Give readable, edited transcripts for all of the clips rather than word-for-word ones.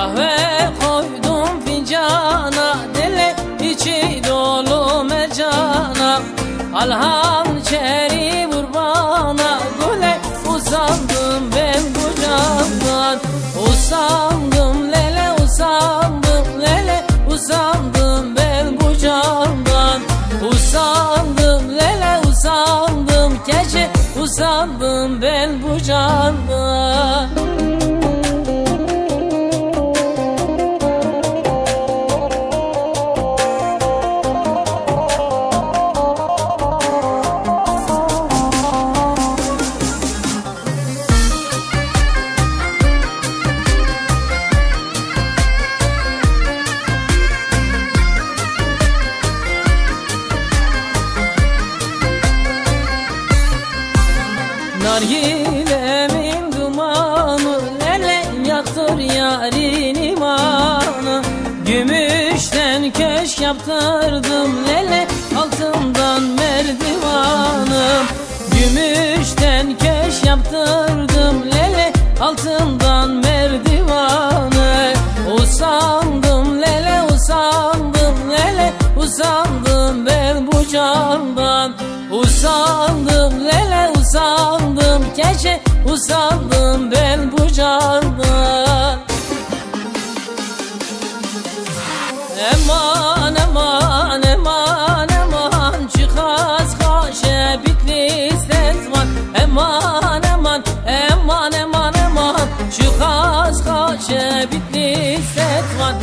Kahve koydum fincana, dile içi dolu mercana. Alhan çeri vur bana, güle usandım ben bu candan. Usandım lele, usandım lele, usandım ben bu candan. Usandım lele, usandım gece, usandım ben bu candan. Nargilemin dumanı, lele yaktır yarın imanı. Gümüşten köşk yaptırdım lele, altından merdivanım. Gümüşten köşk yaptırdım lele, altından merdivanı. Usandım lele, usandım lele, usandım ben bu candan. Usandım lele, usandım gece, usandım ben bu candan. Eman eman eman eman, çıkaz kaşe bitli sezman. Eman eman eman eman eman, çıkaz kaşe bitli sezman.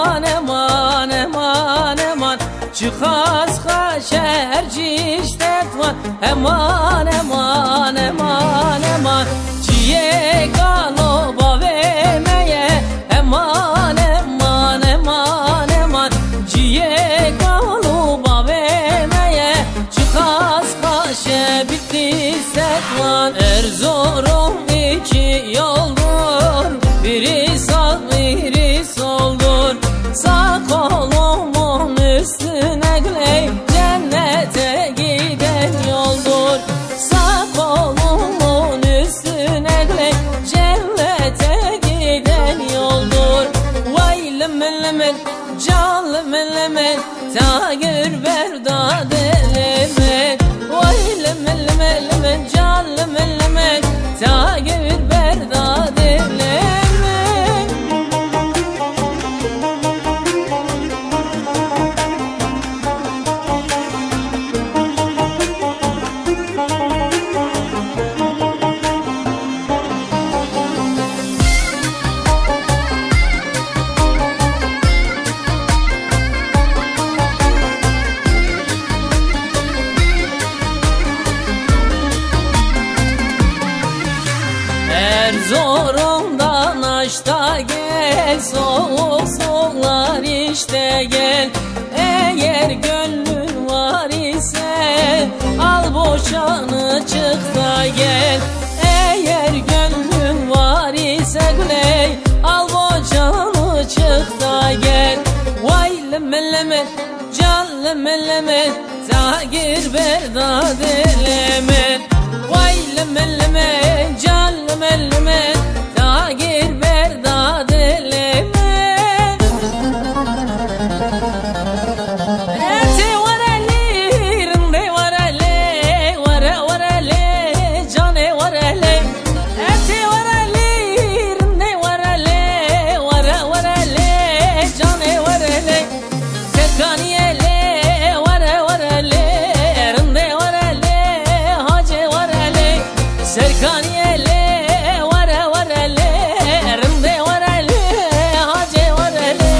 Eman eman eman eman, çıkaz kaşer ciştetvan. Eman eman eman eman, ciye galoba vermeye. Eman eman eman eman, ciye galoba vermeye. Çıkaz kaşe bitti setvan. Erzurum iki yoldur, biri sağ biri soldur. Sağ kolumun üstüne güley, cennete giden yoldur. Sağ kolumun üstüne güley, cennete giden yoldur. Vay lemel lemel, can lemel lemel, tagir berdad lemel. Vay lemel lemel lemel, can lemel lemel, tagir berdad lemel. Erzurum'dan aşta gel, soğuk soğuklar işte gel. Eğer gönlün var ise al boşanı çık da gel. Eğer gönlün var ise güney, al boşanı çık da gel. Vay lemel lemel, can lemel lemel, tagir berdad lemel. Vay lemel lemel, can lemel lemel, tagir berdad lemel. Eti vareli, rinde vareli, vare vareli, cane vareli. Eti vareli, rinde vareli, vare vareli, cane vareli. Serkaniyeli, vare vareli, rinde vareli, hace vareli. Serkaniyeli, vare vareli, rinde vareli, hace vareli.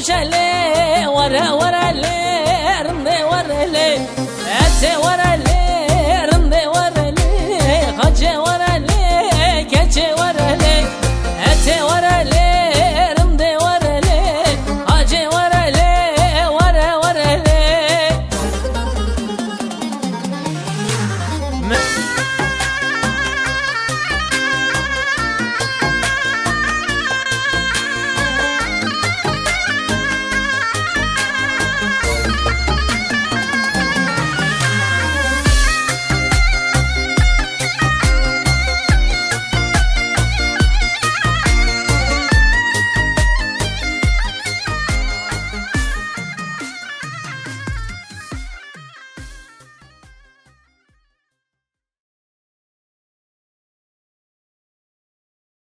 خوشله وره وره